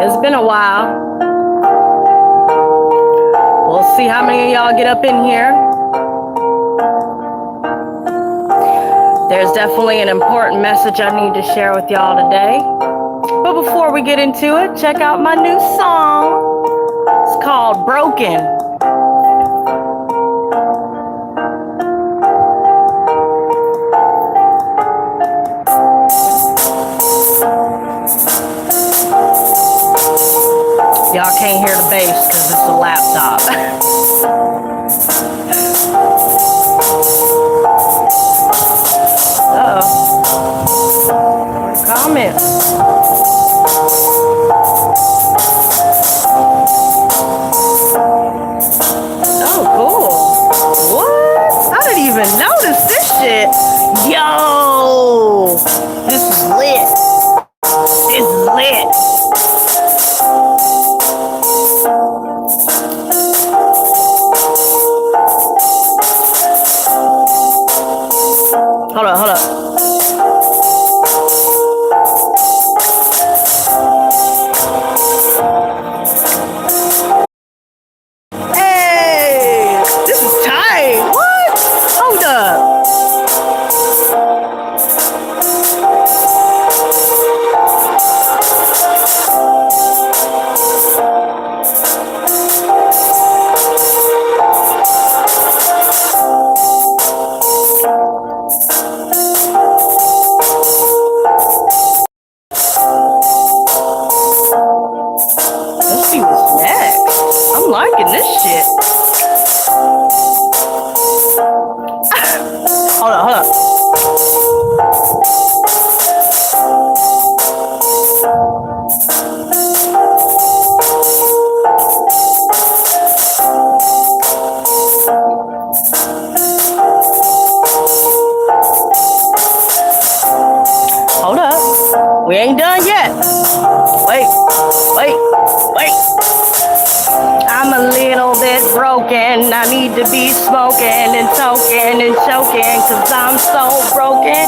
It's been a while. We'll see how many of y'all get up in here. There's definitely an important message I need to share with y'all today. But before we get into it, check out my new song. It's called Broken. Y'all can't hear the bass because it's a laptop. Uh-oh. Comments. Oh, cool. What? I didn't even notice this shit. Yo! This is lit. This is lit. Hold up. Hey, this is tight. What? Hold up. Let's see what's next. I'm liking this shit. Hold up. Hold up. We ain't done yet. Wait. I'm a little bit broken. I need to be smoking and toking and choking, cause I'm so broken.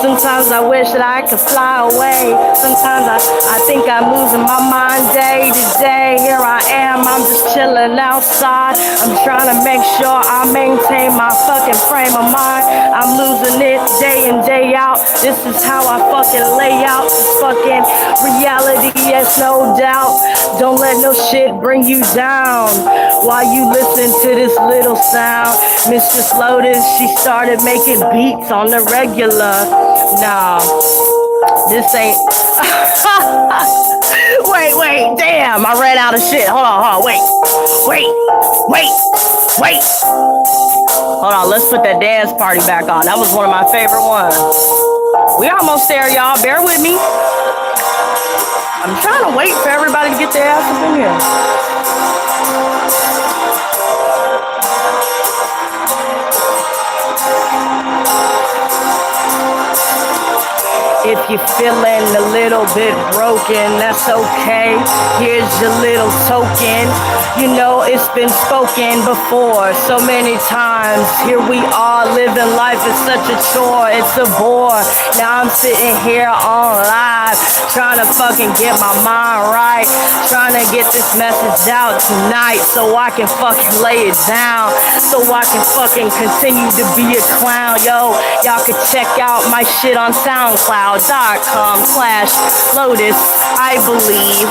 Sometimes I wish that I could fly away. Sometimes I think I'm losing my mind day to day. Here I am, I'm just chilling outside. I'm trying to make sure I maintain my fucking frame of mind. I'm losing it day in, day out. This is how I fucking lay out this fucking reality, yes, no doubt. Don't let no shit bring you down while you listen to this little sound. Mistress Lotus, she started making beats on the regular. Nah, this ain't. Wait, damn, I ran out of shit. Hold on, wait. Hold on, let's put that dance party back on. That was one of my favorite ones. We almost there, y'all. Bear with me. I'm trying to wait for everybody to get their ass up in here. If you're feeling a little bit broken, that's okay. Here's your little token. You know it's been spoken before so many times. Here we are living life is such a chore. It's a bore. Now I'm sitting here on live, trying to fucking get my mind right, trying to get this message out tonight so I can fucking lay it down, so I can fucking continue to be a clown. Yo, y'all can check out my shit on SoundCloud.com/Lotus, I believe.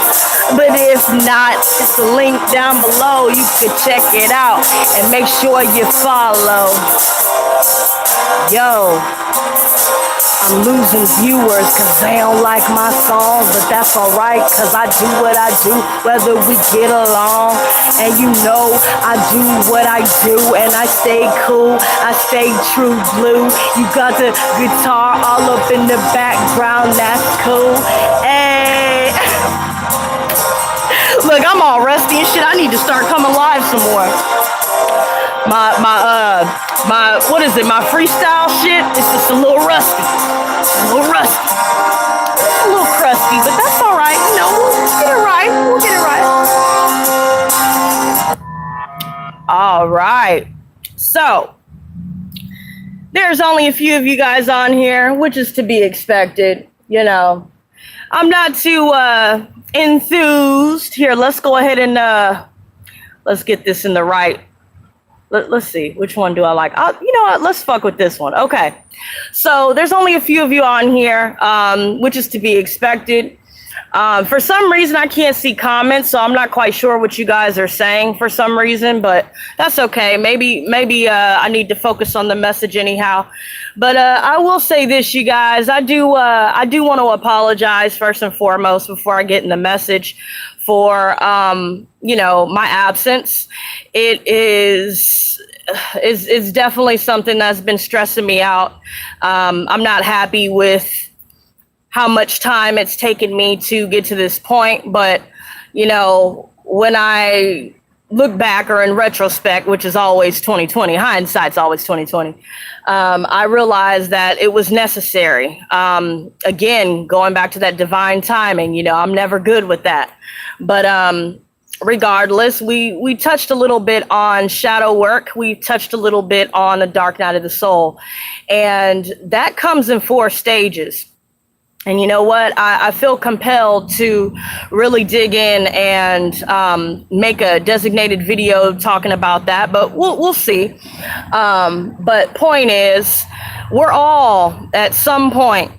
But if not, it's a link down below. You can check it out and make sure you follow. Yo, I'm losing viewers cause they don't like my songs, but that's alright cause I do what I do whether we get along. And you know I do what I do and I stay cool, I stay true blue. You got the guitar all up in the background, that's cool. Hey, look, I'm all rusty and shit. I need to start coming live some more. My what is it? My freestyle shit. It's just a little rusty. A little crusty, but that's all right. You know, we'll get it right. All right. So there's only a few of you guys on here, which is to be expected. You know, I'm not too enthused. Here, let's go ahead and let's get this in the right. Let's see, which one do I like? You know what? Let's fuck with this one. Okay. So there's only a few of you on here, which is to be expected. For some reason, I can't see comments, so I'm not quite sure what you guys are saying for some reason, but that's okay. Maybe I need to focus on the message anyhow. But I will say this, you guys. I do want to apologize first and foremost before I get in the message for you know, my absence. It is definitely something that's been stressing me out. I'm not happy with how much time it's taken me to get to this point. But, you know, when I look back, or in retrospect, which is always 2020, hindsight's always 2020, I realized that it was necessary. Again, going back to that divine timing, you know, I'm never good with that. But regardless, we touched a little bit on shadow work. We touched a little bit on the dark night of the soul. And that comes in 4 stages. And you know what? I feel compelled to really dig in and make a designated video talking about that, but we'll see. But point is, we're all at some point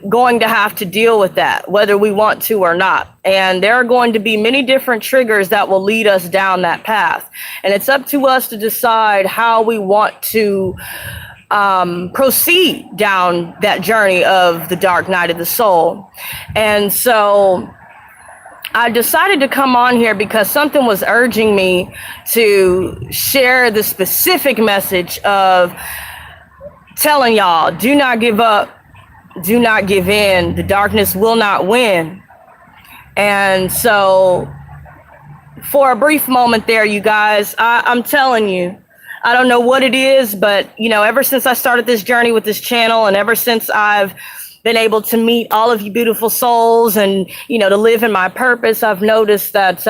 going to have to deal with that, whether we want to or not. And there are going to be many different triggers that will lead us down that path. And it's up to us to decide how we want to proceed down that journey of the dark night of the soul. And so I decided to come on here because something was urging me to share the specific message of telling y'all, do not give up, do not give in, the darkness will not win. And so for a brief moment there, you guys, I'm telling you, I don't know what it is, but, you know, ever since I started this journey with this channel, and ever since I've been able to meet all of you beautiful souls and, you know, to live in my purpose, I've noticed that,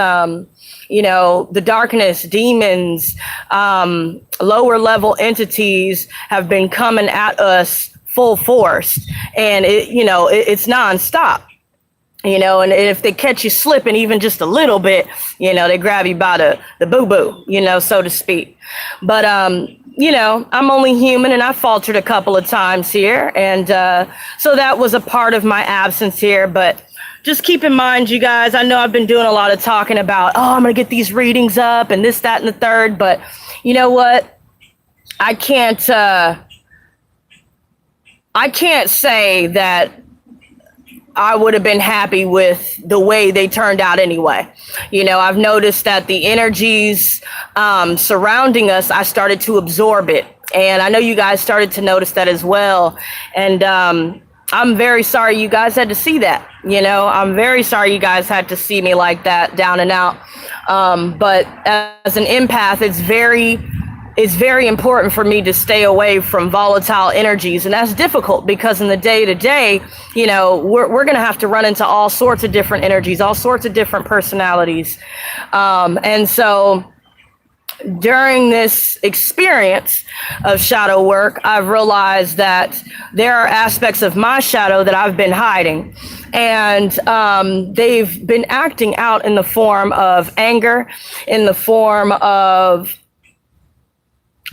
you know, the darkness, demons, lower level entities have been coming at us full force. And, it's nonstop. You know, and if they catch you slipping even just a little bit, you know, they grab you by the boo-boo, you know, so to speak. But, you know, I'm only human, and I faltered a couple of times here. And so that was a part of my absence here. But just keep in mind, you guys, I know I've been doing a lot of talking about, oh, I'm going to get these readings up and this, that, and the third. But you know what? I can't say that I would have been happy with the way they turned out anyway. You know, I've noticed that the energies surrounding us, I started to absorb it. And I know you guys started to notice that as well. And I'm very sorry you guys had to see that. You know, I'm very sorry you guys had to see me like that, down and out. But as an empath, it's very important for me to stay away from volatile energies. And that's difficult because in the day to day, you know, we're going to have to run into all sorts of different energies, all sorts of different personalities. And so during this experience of shadow work, I've realized that there are aspects of my shadow that I've been hiding. And they've been acting out in the form of anger, in the form of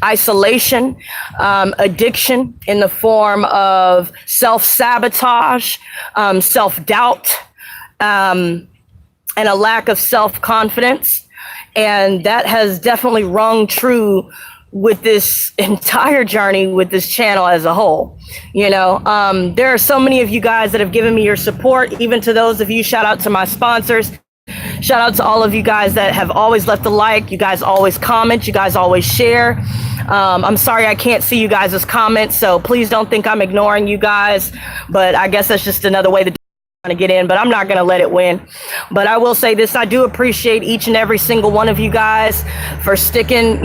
isolation, addiction, in the form of self-sabotage, self-doubt, and a lack of self-confidence. And that has definitely rung true with this entire journey with this channel as a whole. You know, there are so many of you guys that have given me your support, even to those of you, shout out to my sponsors. Shout out to all of you guys that have always left a like. You guys always comment. You guys always share. I'm sorry I can't see you guys' comments, so please don't think I'm ignoring you guys. But I guess that's just another way to get in, but I'm not going to let it win. But I will say this, I do appreciate each and every single one of you guys for sticking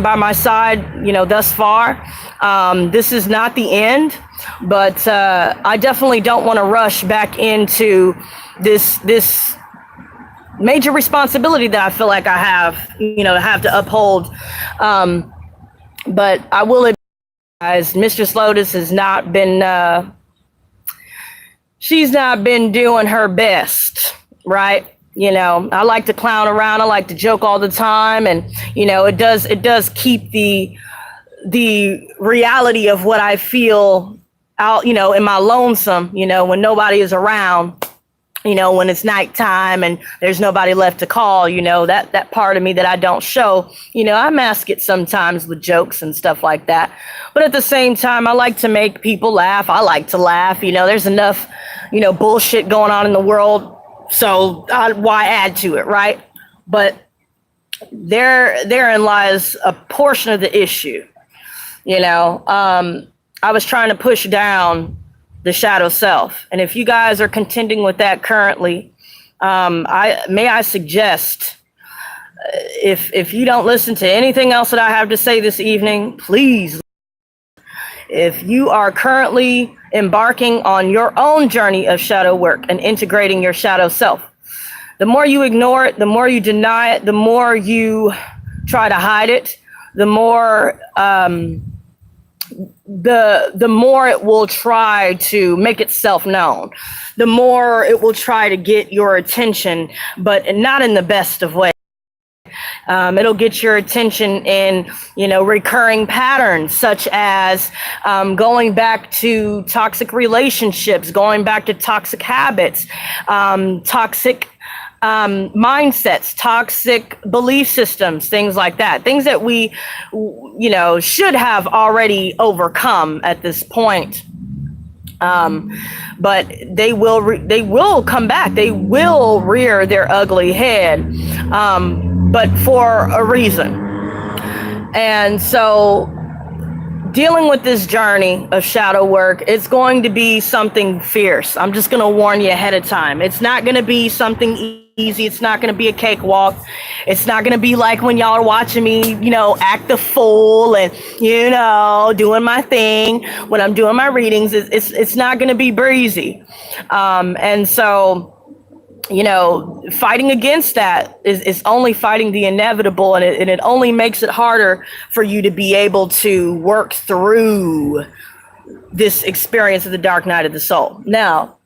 by my side, you know, thus far. This is not the end, but I definitely don't want to rush back into this major responsibility that I feel like I have, you know, to have to uphold. But I will admit, guys, Mistress Lotus has not been, she's not been doing her best, right? I like to clown around. I like to joke all the time. And, it does keep the reality of what I feel out, in my lonesome, when nobody is around, when it's nighttime and there's nobody left to call, that part of me that I don't show, I mask it sometimes with jokes and stuff like that. But at the same time, I like to make people laugh. I like to laugh. There's enough, bullshit going on in the world. So why add to it, right? But therein lies a portion of the issue. I was trying to push down the shadow self. And if you guys are contending with that currently, I suggest, if you don't listen to anything else that I have to say this evening, please, if you are currently embarking on your own journey of shadow work and integrating your shadow self, the more you ignore it, the more you deny it, the more you try to hide it, the more the more it will try to make itself known, the more it will try to get your attention, but not in the best of ways. It'll get your attention in, recurring patterns, such as going back to toxic relationships, going back to toxic habits, toxic mindsets, toxic belief systems, things like that, things that we, should have already overcome at this point. But they will come back. They will rear their ugly head, but for a reason. And so dealing with this journey of shadow work, it's going to be something fierce. I'm just going to warn you ahead of time. It's not going to be something easy. It's not going to be a cakewalk. It's not going to be like when y'all are watching me, act the fool and, doing my thing when I'm doing my readings. It's not going to be breezy. And so, fighting against that is only fighting the inevitable, and it only makes it harder for you to be able to work through this experience of the dark night of the soul. Now,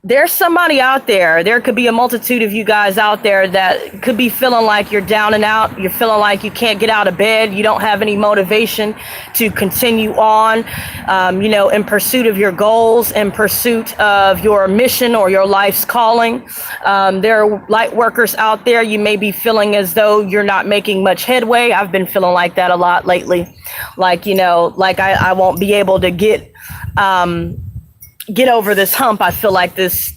there's somebody out there could be a multitude of you guys out there that could be feeling like you're down and out. You're feeling like you can't get out of bed. You don't have any motivation to continue on, in pursuit of your goals, in pursuit of your mission or your life's calling. There are light workers out there. You may be feeling as though you're not making much headway. I've been feeling like that a lot lately. Like, I won't be able to get over this hump. I feel like this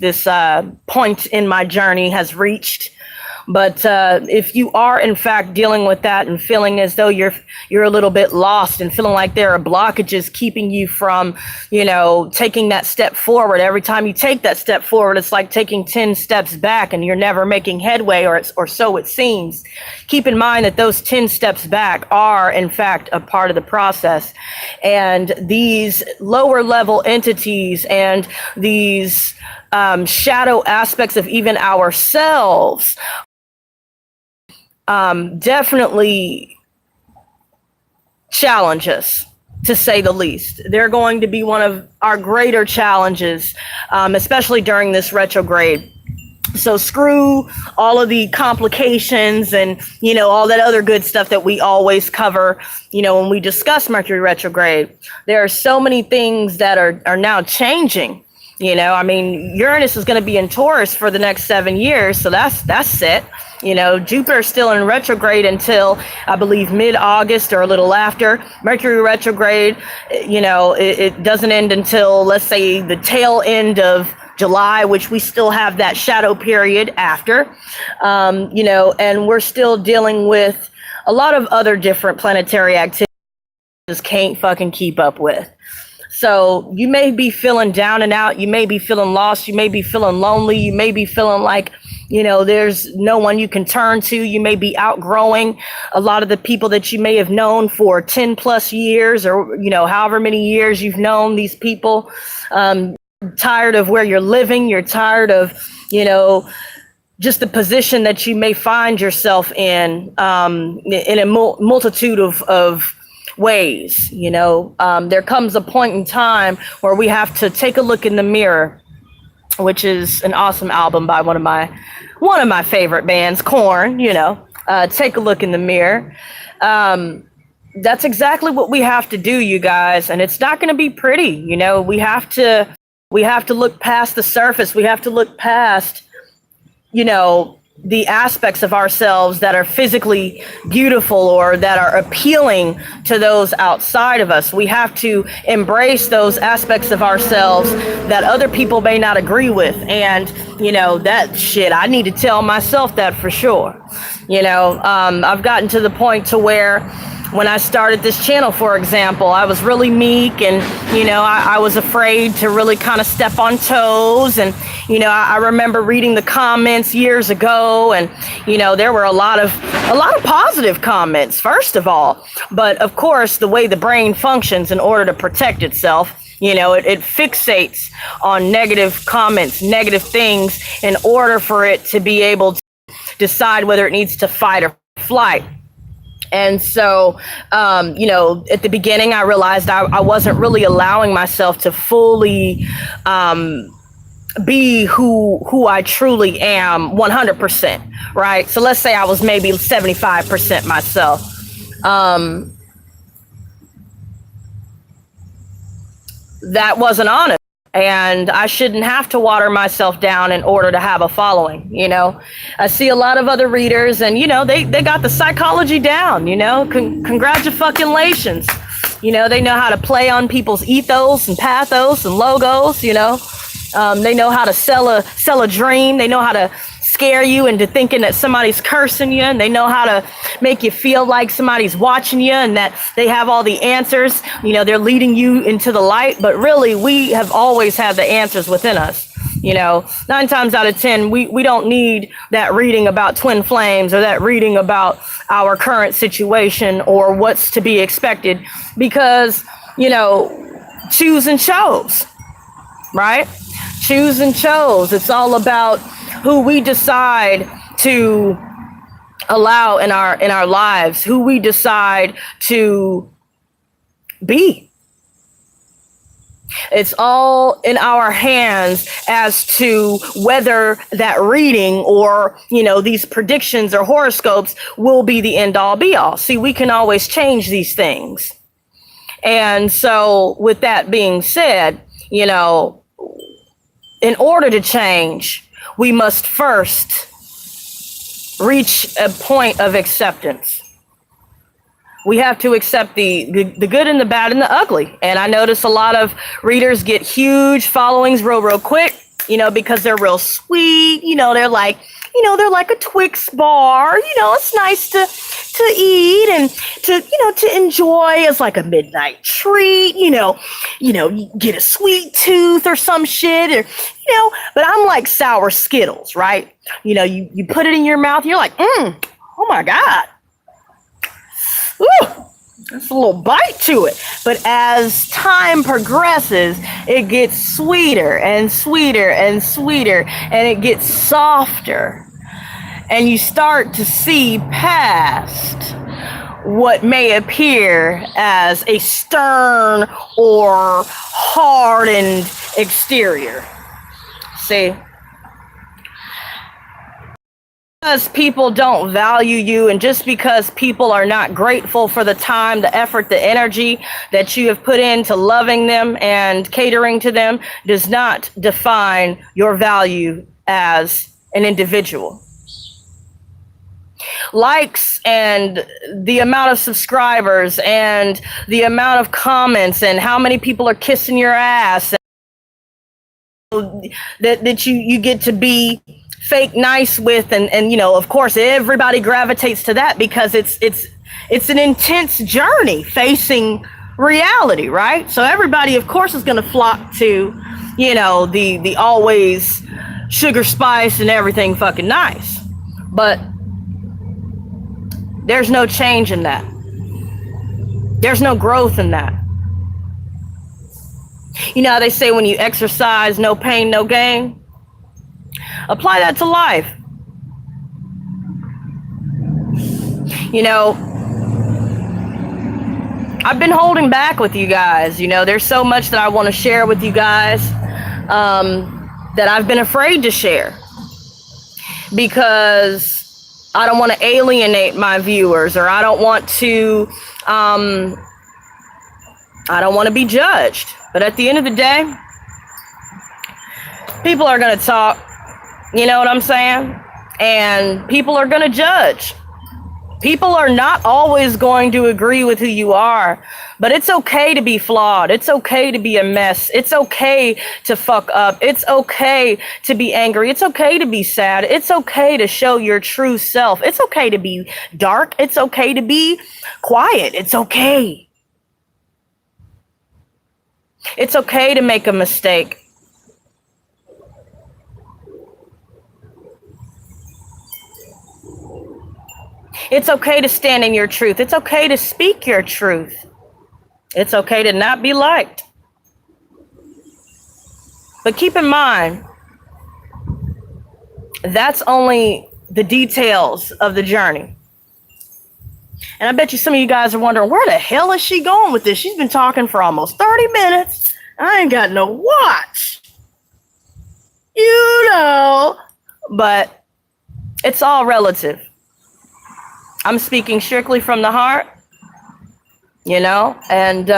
point in my journey has reached. But if you are in fact dealing with that and feeling as though you're a little bit lost and feeling like there are blockages keeping you from, taking that step forward, every time you take that step forward, it's like taking 10 steps back and you're never making headway, or so it seems. Keep in mind that those 10 steps back are in fact a part of the process. And these lower level entities and these shadow aspects of even ourselves definitely challenges, to say the least. They're going to be one of our greater challenges, especially during this retrograde. So screw all of the complications and, all that other good stuff that we always cover, when we discuss Mercury retrograde. There are so many things that are now changing. Uranus is going to be in Taurus for the next 7 years. So that's set. Jupiter is still in retrograde until, I believe, mid-August or a little after. Mercury retrograde, it doesn't end until, let's say, the tail end of July, which we still have that shadow period after, and we're still dealing with a lot of other different planetary activities just can't fucking keep up with. So you may be feeling down and out. You may be feeling lost. You may be feeling lonely. You may be feeling like, there's no one you can turn to. You may be outgrowing a lot of the people that you may have known for 10 plus years, or, however many years you've known these people. Tired of where you're living. You're tired of, just the position that you may find yourself in a multitude of ways. There comes a point in time where we have to take a look in the mirror, which is an awesome album by one of my favorite bands, Korn. Take a look in the mirror. That's exactly what we have to do, you guys, and it's not going to be pretty. We have to look past the surface. We have to look past, the aspects of ourselves that are physically beautiful or that are appealing to those outside of us. We have to embrace those aspects of ourselves that other people may not agree with. And, that shit, I need to tell myself that for sure. I've gotten to the point to where when I started this channel, for example, I was really meek and, I was afraid to really kind of step on toes. And, I remember reading the comments years ago and, there were a lot of positive comments, first of all. But of course, the way the brain functions in order to protect itself, it fixates on negative comments, negative things in order for it to be able to decide whether it needs to fight or flight. And so, at the beginning, I realized I wasn't really allowing myself to fully be who I truly am 100%, right? So let's say I was maybe 75% myself. That wasn't honest. And I shouldn't have to water myself down in order to have a following. I see a lot of other readers and, they got the psychology down, congratulations. They know how to play on people's ethos and pathos and logos, they know how to sell a dream. They know how to scare you into thinking that somebody's cursing you, and they know how to make you feel like somebody's watching you and that they have all the answers. They're leading you into the light, but really we have always had the answers within us. 9 times out of 10, we don't need that reading about twin flames or that reading about our current situation or what's to be expected, because, choose and chose, right? Choose and chose. It's all about who we decide to allow in our lives, who we decide to be. It's all in our hands as to whether that reading or, these predictions or horoscopes will be the end all be all. See, we can always change these things. And so with that being said, in order to change, we must first reach a point of acceptance. We have to accept the good and the bad and the ugly. And I notice a lot of readers get huge followings real quick, because they're real sweet. They're like a Twix bar. It's nice to eat and to enjoy as like a midnight treat. You get a sweet tooth or some shit, or But I'm like sour Skittles, right? You put it in your mouth, you're like, oh my God. Ooh, there's a little bite to it. But as time progresses, it gets sweeter and sweeter and sweeter, and it gets softer. And you start to see past what may appear as a stern or hardened exterior. See? Because people don't value you, and just because people are not grateful for the time, the effort, the energy that you have put into loving them and catering to them, does not define your value as an individual. Likes and the amount of subscribers and the amount of comments and how many people are kissing your ass that you get to be fake nice with, and of course everybody gravitates to that because it's an intense journey facing reality, right? So everybody of course is going to flock to the always sugar spice and everything fucking nice, but there's no change in that. There's no growth in that. How they say when you exercise, no pain, no gain? Apply that to life. I've been holding back with you guys. You know, there's so much that I want to share with you guys that I've been afraid to share because I don't want to alienate my viewers, or I don't want to be judged. But at the end of the day, people are going to talk. You know what I'm saying? And people are going to judge. People are not always going to agree with who you are, but it's okay to be flawed. It's okay to be a mess. It's okay to fuck up. It's okay to be angry. It's okay to be sad. It's okay to show your true self. It's okay to be dark. It's okay to be quiet. It's okay. It's okay to make a mistake. It's okay to stand in your truth. It's okay to speak your truth. It's okay to not be liked. But keep in mind, that's only the details of the journey. And I bet you some of you guys are wondering, where the hell is she going with this? She's been talking for almost 30 minutes. I ain't got no watch. You know. But it's all relative. I'm speaking strictly from the heart, you know, and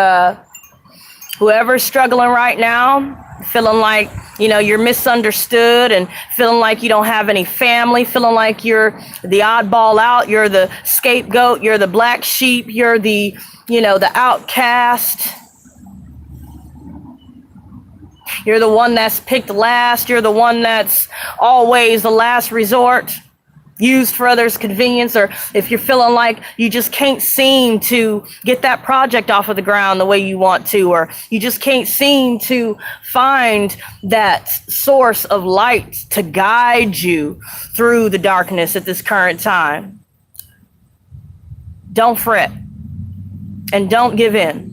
whoever's struggling right now, feeling like, you know, you're misunderstood and feeling like you don't have any family, feeling like you're the oddball out, you're the scapegoat, you're the black sheep, you're the, you know, the outcast. You're the one that's picked last. You're the one that's always the last resort, used for others' convenience. Or if you're feeling like you just can't seem to get that project off of the ground the way you want to, or you just can't seem to find that source of light to guide you through the darkness at this current time, don't fret and don't give in.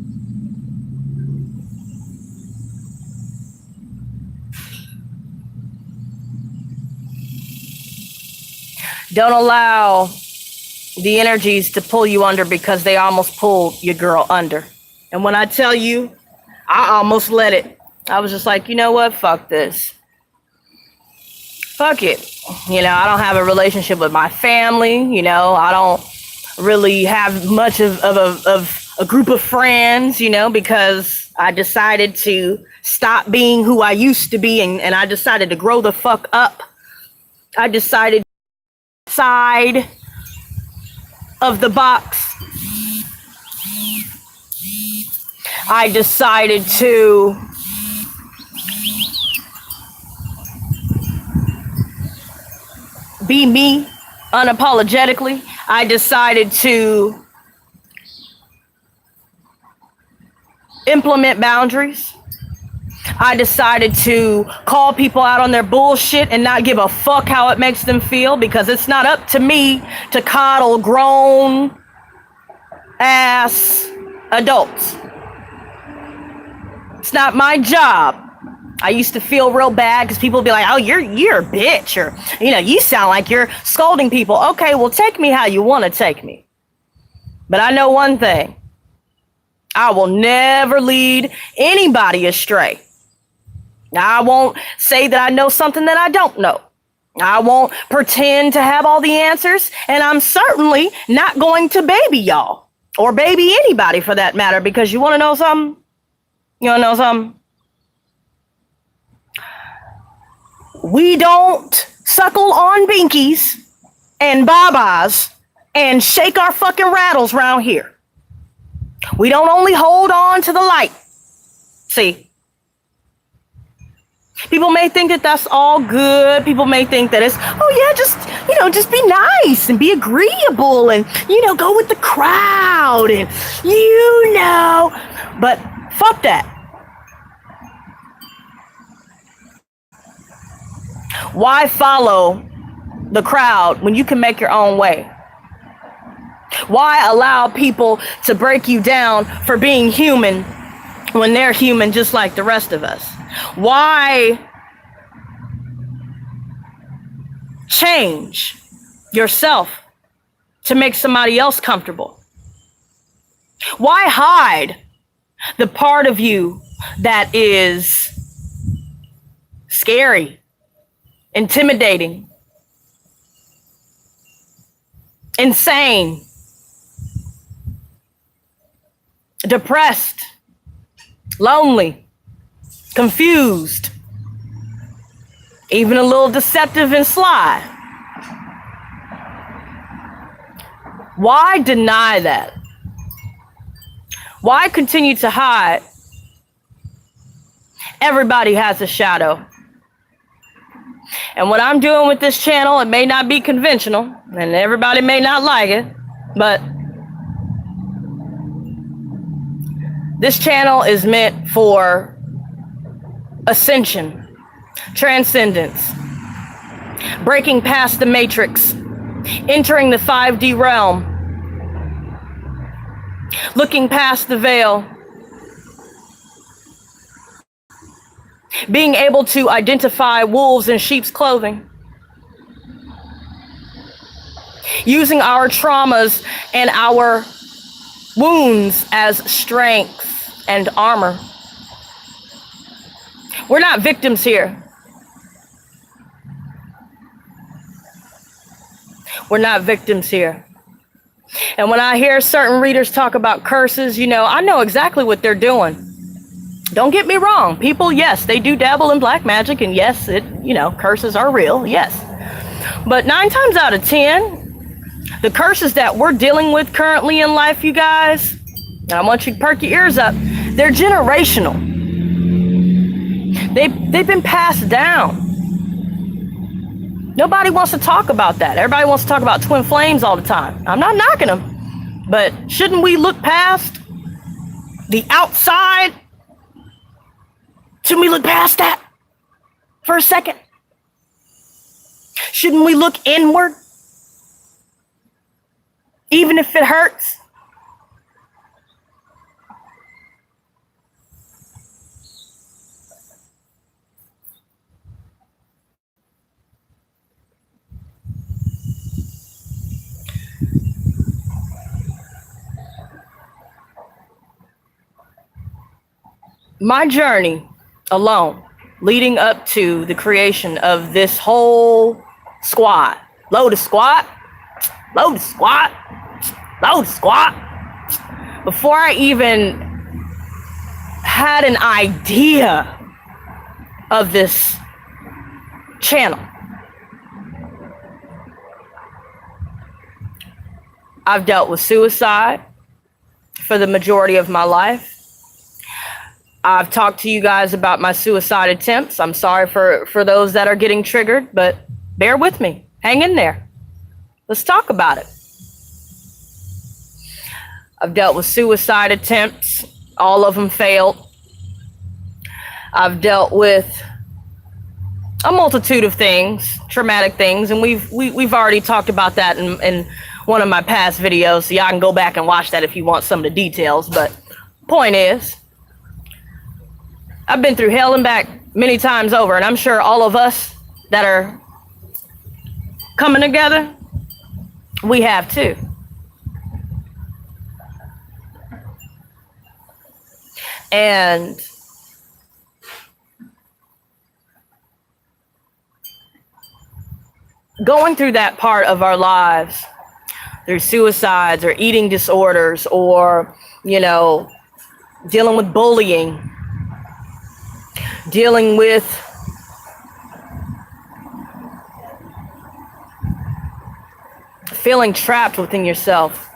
Don't allow the energies to pull you under, because they almost pulled your girl under. And when I tell you, I almost let it. I was just like, you know what? Fuck this. Fuck it. You know, I don't have a relationship with my family. You know, I don't really have much of a group of friends, you know, because I decided to stop being who I used to be, and I decided to grow the fuck up. I decided side of the box. I decided to be me unapologetically. I decided to implement boundaries. I decided to call people out on their bullshit and not give a fuck how it makes them feel, because it's not up to me to coddle grown ass adults. It's not my job. I used to feel real bad because people would be like, oh, you're a bitch, or, you know, you sound like you're scolding people. Okay, well, take me how you want to take me. But I know one thing. I will never lead anybody astray. I won't say that I know something that I don't know. I won't pretend to have all the answers, and I'm certainly not going to baby y'all, or baby anybody for that matter, because you want to know something? You want to know something? We don't suckle on binkies and babas and shake our fucking rattles around here. We don't only hold on to the light. See? People may think that that's all good. People may think that it's, oh yeah, just, you know, just be nice and be agreeable and, you know, go with the crowd and, you know, but fuck that. Why follow the crowd when you can make your own way? Why allow people to break you down for being human when they're human just like the rest of us? Why change yourself to make somebody else comfortable? Why hide the part of you that is scary, intimidating, insane, depressed, lonely, confused, even a little deceptive and sly? Why deny that? Why continue to hide? Everybody has a shadow. And what I'm doing with this channel, it may not be conventional, and everybody may not like it, but this channel is meant for ascension, transcendence, breaking past the matrix, entering the 5D realm, looking past the veil, being able to identify wolves in sheep's clothing, using our traumas and our wounds as strength and armor. We're not victims here. We're not victims here. And when I hear certain readers talk about curses, I know exactly what they're doing. Don't get me wrong. People, yes, they do dabble in black magic, and yes, curses are real, yes. But 9 times out of 10, the curses that we're dealing with currently in life, you guys, and I want you to perk your ears up, they're generational. They've been passed down. Nobody wants to talk about that. Everybody wants to talk about twin flames all the time. I'm not knocking them, but shouldn't we look past the outside? Shouldn't we look past that for a second? Shouldn't we look inward? Even if it hurts? My journey alone, leading up to the creation of this whole squad, Lotus squad, Lotus squad, Lotus squad, before I even had an idea of this channel, I've dealt with suicide for the majority of my life. I've talked to you guys about my suicide attempts. I'm sorry for those that are getting triggered, but bear with me. Hang in there. Let's talk about it. I've dealt with suicide attempts. All of them failed. I've dealt with a multitude of things, traumatic things, and we've already talked about that in one of my past videos, so y'all can go back and watch that if you want some of the details. But point is, I've been through hell and back many times over, and I'm sure all of us that are coming together, we have too. And going through that part of our lives, through suicides or eating disorders or, dealing with bullying, dealing with feeling trapped within yourself,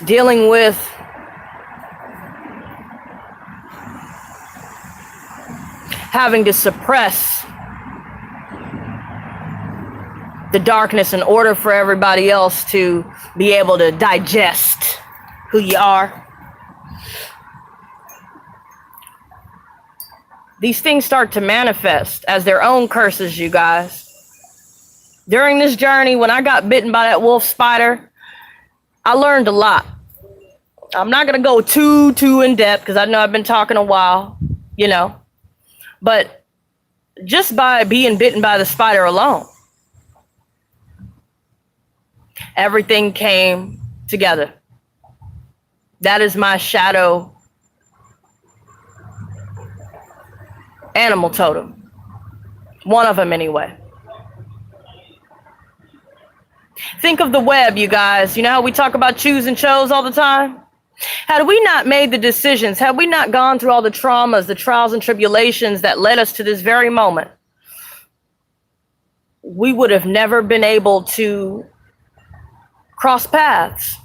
dealing with having to suppress the darkness in order for everybody else to be able to digest who you are. These things start to manifest as their own curses, you guys. During this journey, when I got bitten by that wolf spider, I learned a lot. I'm not going to go too in depth because I know I've been talking a while, but just by being bitten by the spider alone, everything came together. That is my shadow animal totem. One of them anyway. Think of the web, you guys. You know how we talk about choose and chose all the time? Had we not made the decisions, had we not gone through all the traumas, the trials and tribulations that led us to this very moment, we would have never been able to cross paths.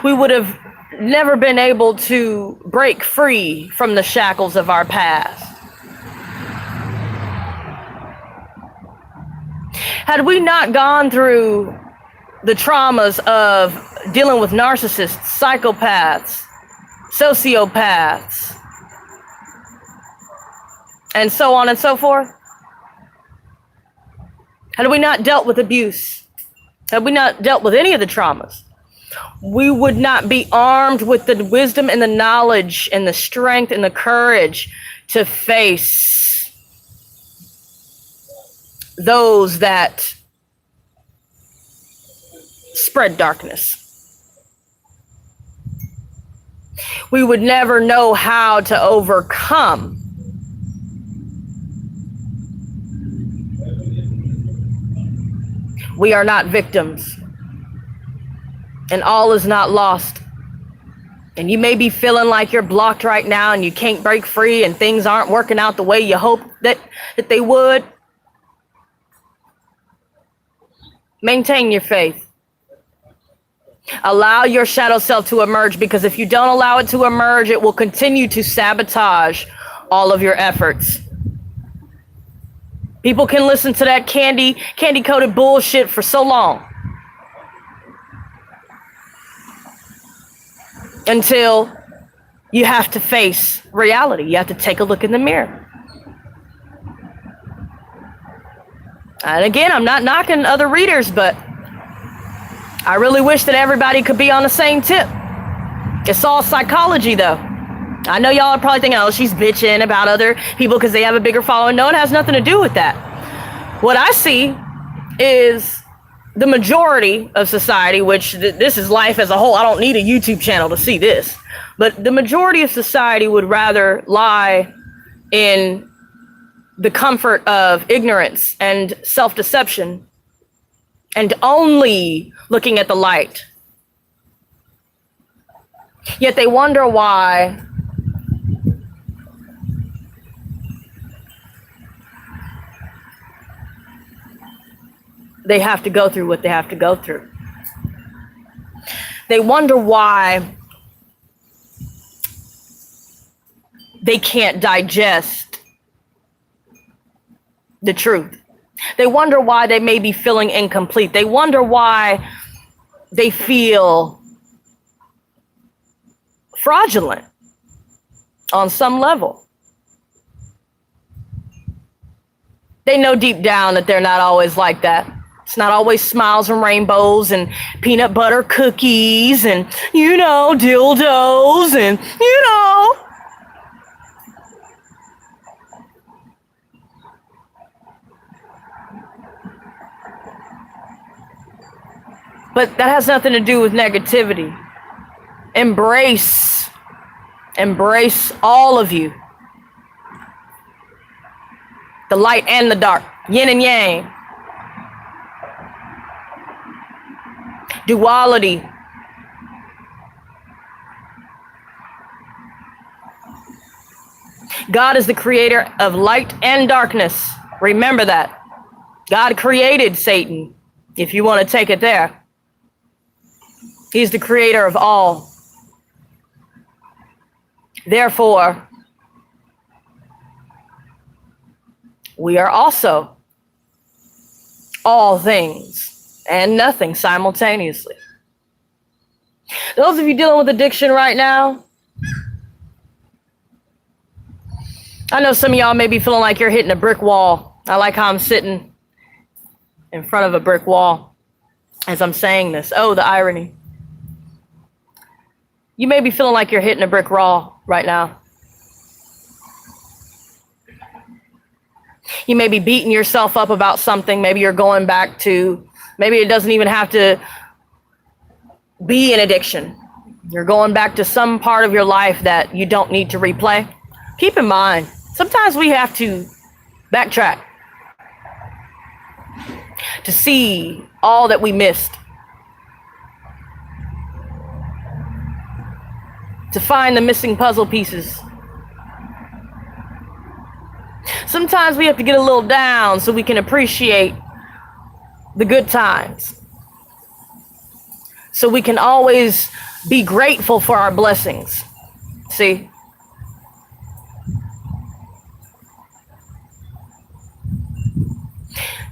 We would have never been able to break free from the shackles of our past. Had we not gone through the traumas of dealing with narcissists, psychopaths, sociopaths, and so on and so forth, had we not dealt with abuse, had we not dealt with any of the traumas, we would not be armed with the wisdom and the knowledge and the strength and the courage to face those that spread darkness. We would never know how to overcome we are not victims, and all is not lost. And you may be feeling like you're blocked right now and you can't break free and things aren't working out the way you hope that they would. Maintain your faith. Allow your shadow self to emerge, because if you don't allow it to emerge, it will continue to sabotage all of your efforts. People can listen to that candy-coated bullshit for so long until you have to face reality. You have to take a look in the mirror. And again, I'm not knocking other readers, but I really wish that everybody could be on the same tip. It's all psychology, though. I know y'all are probably thinking, oh, she's bitching about other people because they have a bigger following. No, it has nothing to do with that. What I see is the majority of society, which this is life as a whole. I don't need a YouTube channel to see this. But the majority of society would rather lie in the comfort of ignorance and self-deception and only looking at the light. Yet they wonder why they have to go through what they have to go through. They wonder why they can't digest the truth. They wonder why they may be feeling incomplete. They wonder why they feel fraudulent on some level. They know deep down that they're not always like that. It's not always smiles and rainbows and peanut butter cookies and, dildos and, But that has nothing to do with negativity. Embrace all of you. The light and the dark, yin and yang. Duality. God is the creator of light and darkness. Remember that. God created Satan, if you want to take it there. He's the creator of all. Therefore, we are also all things and nothing simultaneously. Those of you dealing with addiction right now, I know some of y'all may be feeling like you're hitting a brick wall. I like how I'm sitting in front of a brick wall as I'm saying this. Oh, the irony. You may be feeling like you're hitting a brick wall right now. You may be beating yourself up about something. Maybe you're going back to, maybe it doesn't even have to be an addiction. You're going back to some part of your life that you don't need to replay. Keep in mind, sometimes we have to backtrack to see all that we missed, to find the missing puzzle pieces. Sometimes we have to get a little down so we can appreciate the good times, so we can always be grateful for our blessings. See?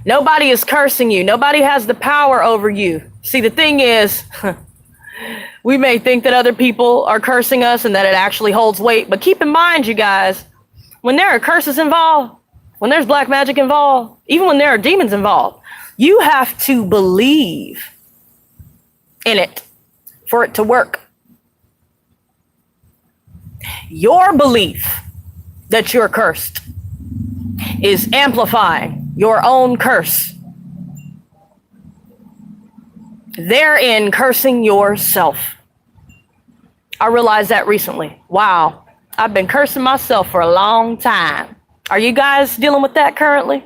Nobody is cursing you. Nobody has the power over you. See, the thing is, we may think that other people are cursing us and that it actually holds weight, but keep in mind, you guys, when there are curses involved, when there's black magic involved, even when there are demons involved, you have to believe in it for it to work. Your belief that you're cursed is amplifying your own curse, therein cursing yourself. I realized that recently. Wow, I've been cursing myself for a long time. Are you guys dealing with that currently?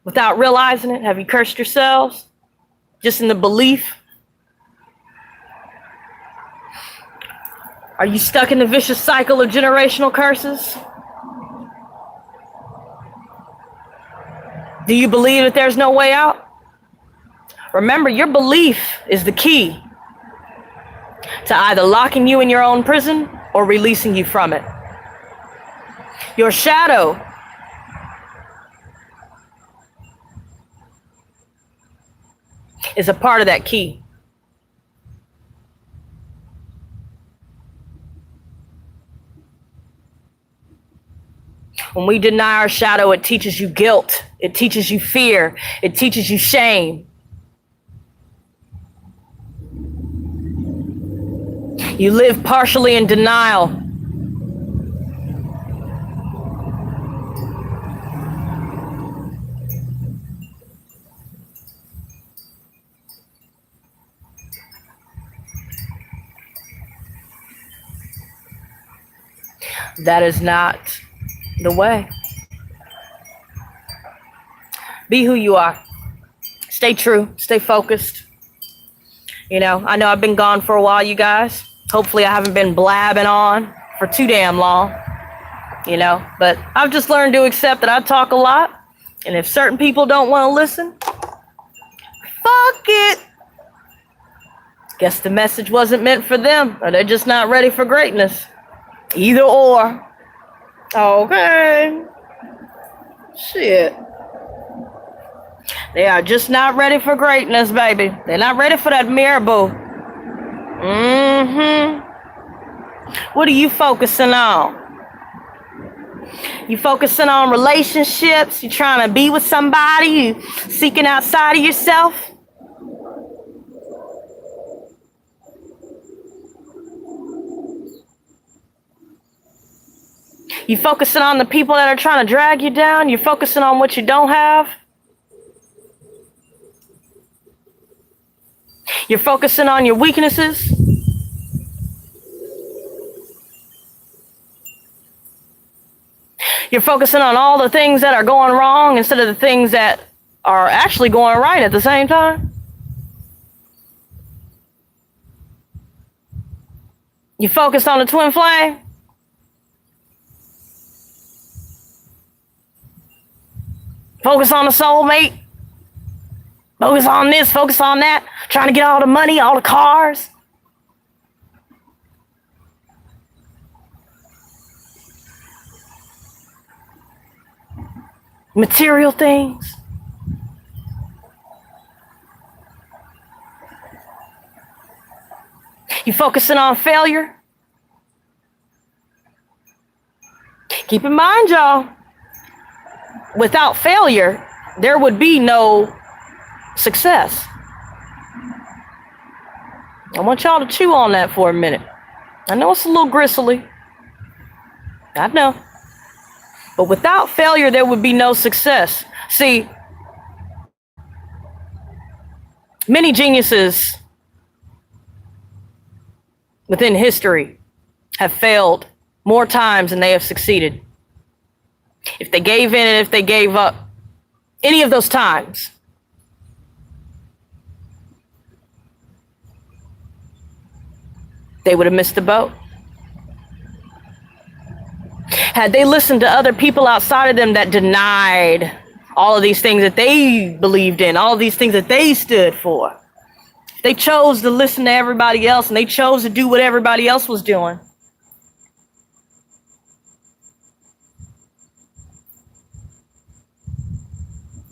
Without realizing it, have you cursed yourselves? Just in the belief? Are you stuck in the vicious cycle of generational curses? Do you believe that there's no way out? Remember, your belief is the key to either locking you in your own prison or releasing you from it. Your shadow is a part of that key. When we deny our shadow, it teaches you guilt. It teaches you fear. It teaches you shame. You live partially in denial. That is not the way. Be who you are. Stay true. Stay focused. You know I've been gone for a while, you guys. Hopefully I haven't been blabbing on for too damn long, but I've just learned to accept that I talk a lot. And if certain people don't want to listen, fuck it. Guess the message wasn't meant for them, or they're just not ready for greatness. Either or. Okay. Shit. They are just not ready for greatness, baby. They're not ready for that miracle. What are you focusing on? You focusing on relationships? You trying to be with somebody? You seeking outside of yourself? You focusing on the people that are trying to drag you down? You're focusing on what you don't have? You're focusing on your weaknesses? You're focusing on all the things that are going wrong instead of the things that are actually going right at the same time? You focused on the twin flame? Focus on the soulmate? Focus on this, focus on that, trying to get all the money, all the cars. Material things. You focusing on failure? Keep in mind, y'all, without failure, there would be no success. I want y'all to chew on that for a minute. I know it's a little gristly. I know. But without failure, there would be no success. See, Many geniuses within history have failed more times than they have succeeded. If they gave in and if they gave up any of those times, they would have missed the boat. Had they listened to other people outside of them that denied all of these things that they believed in, all of these things that they stood for, they chose to listen to everybody else and they chose to do what everybody else was doing,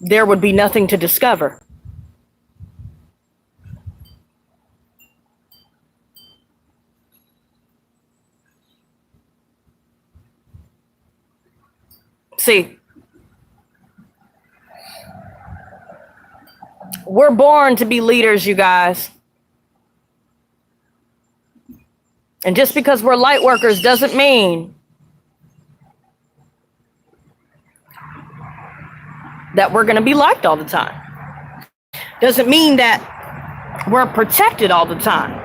there would be nothing to discover. See, we're born to be leaders, you guys. And just because we're light workers doesn't mean that we're going to be liked all the time. Doesn't mean that we're protected all the time.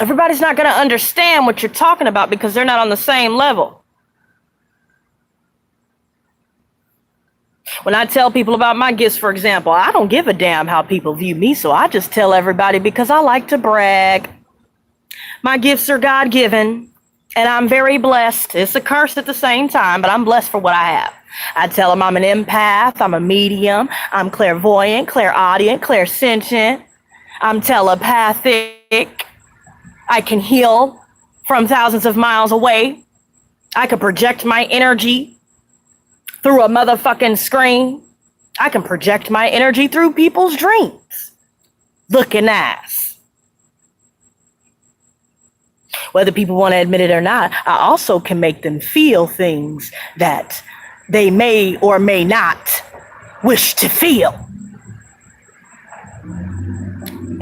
Everybody's not going to understand what you're talking about because they're not on the same level. When I tell people about my gifts, for example, I don't give a damn how people view me, so I just tell everybody because I like to brag. My gifts are God-given, and I'm very blessed. It's a curse at the same time, but I'm blessed for what I have. I tell them I'm an empath, I'm a medium, I'm clairvoyant, clairaudient, clairsentient, I'm telepathic. I can heal from thousands of miles away. I can project my energy through a motherfucking screen. I can project my energy through people's dreams. Looking ass. Whether people want to admit it or not, I also can make them feel things that they may or may not wish to feel.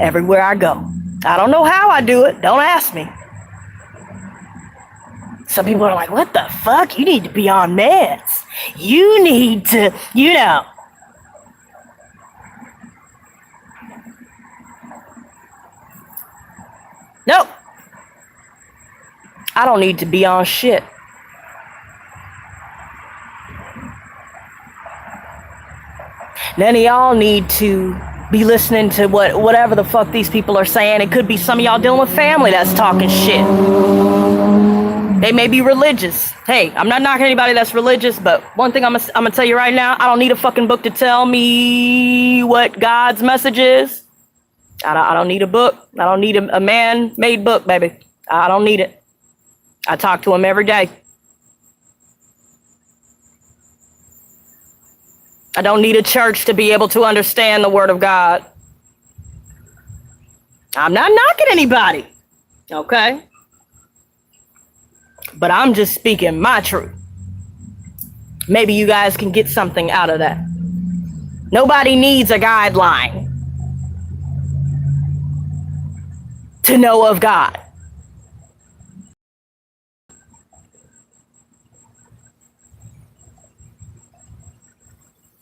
Everywhere I go. I don't know how I do it. Don't ask me. Some people are like, what the fuck? You need to be on meds. You need to, Nope. I don't need to be on shit. None of y'all need to be listening to whatever the fuck these people are saying. It could be some of y'all dealing with family that's talking shit. They may be religious. Hey, I'm not knocking anybody that's religious, but one thing I'm gonna tell you right now, I don't need a fucking book to tell me what God's message is. I don't need a book. I don't need a man-made book, baby. I don't need it. I talk to him every day. I don't need a church to be able to understand the word of God. I'm not knocking anybody, okay? But I'm just speaking my truth. Maybe you guys can get something out of that. Nobody needs a guideline to know of God.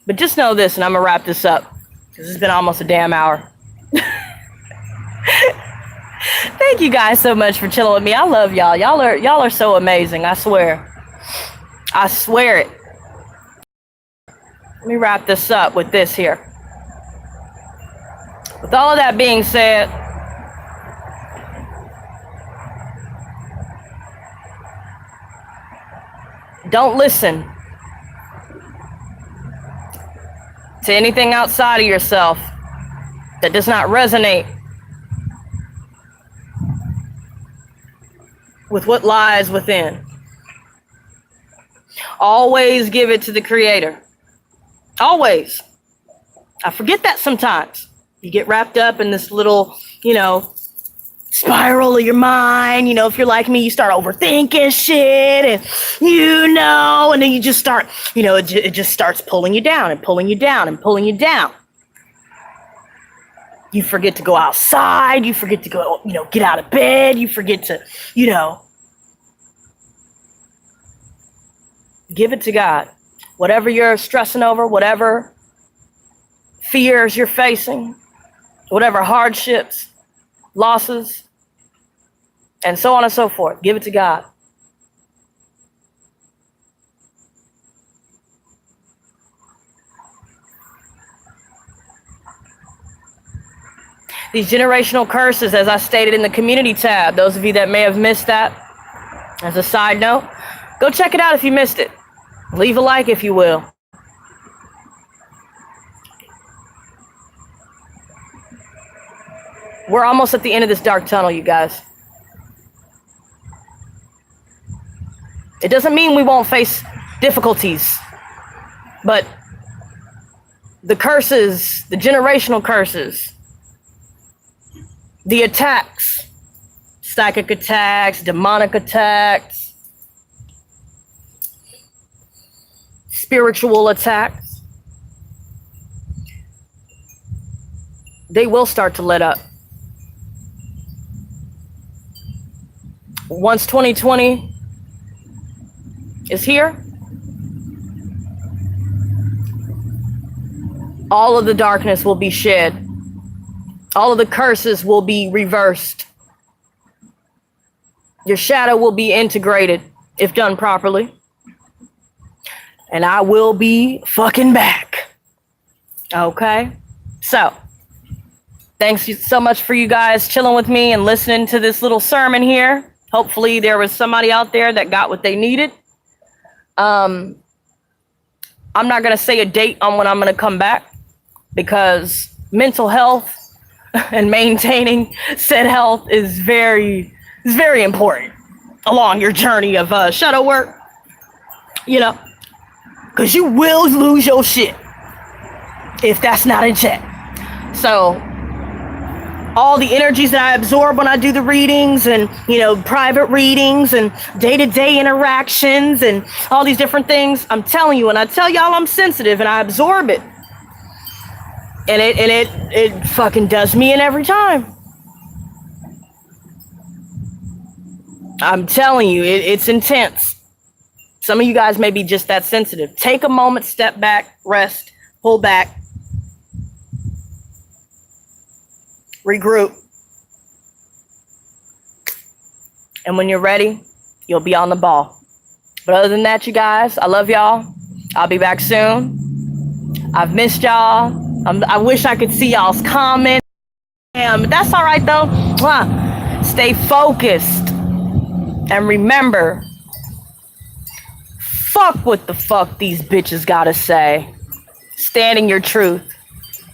But just know this, and I'm gonna wrap this up because it's been almost a damn hour. Thank you guys so much for chilling with me. I love y'all. Y'all are so amazing. I swear. I swear it. Let me wrap this up with this here. With all of that being said, don't listen to anything outside of yourself that does not resonate with what lies within. Always give it to the Creator. Always. I forget that sometimes. You get wrapped up in this little, spiral of your mind. If you're like me, you start overthinking shit and, and then you just start, it just starts pulling you down and pulling you down and pulling you down. You forget to go outside. You forget to go, get out of bed. You forget to, give it to God. Whatever you're stressing over, whatever fears you're facing, whatever hardships, losses, and so on and so forth, give it to God. These generational curses, as I stated in the community tab, those of you that may have missed that, as a side note, go check it out if you missed it. Leave a like if you will. We're almost at the end of this dark tunnel, you guys. It doesn't mean we won't face difficulties, but the curses, the generational curses, the attacks, psychic attacks, demonic attacks, spiritual attacks, they will start to let up. Once 2020 is here, all of the darkness will be shed. All of the curses will be reversed. Your shadow will be integrated if done properly. And I will be fucking back. Okay? So, thanks so much for you guys chilling with me and listening to this little sermon here. Hopefully there was somebody out there that got what they needed. I'm not going to say a date on when I'm going to come back, because mental health and maintaining said health is very important along your journey of shadow work, because you will lose your shit if that's not in check. So all the energies that I absorb when I do the readings and, private readings and day-to-day interactions and all these different things, I'm telling you, and I tell y'all I'm sensitive and I absorb it. And it fucking does me in every time. I'm telling you, it's intense. Some of you guys may be just that sensitive. Take a moment, step back, rest, pull back, regroup. And when you're ready, you'll be on the ball. But other than that, you guys, I love y'all. I'll be back soon. I've missed y'all. I wish I could see y'all's comments. But that's all right, though. Stay focused. And remember, fuck what the fuck these bitches gotta say. Stand in your truth.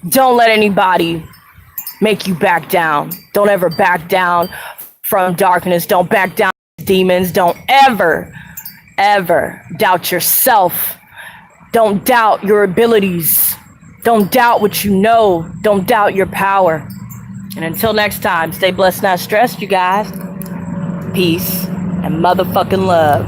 Don't let anybody make you back down. Don't ever back down from darkness. Don't back down from demons. Don't ever doubt yourself. Don't doubt your abilities. Don't doubt what you know. Don't doubt your power. And until next time, stay blessed, not stressed, you guys. Peace and motherfucking love.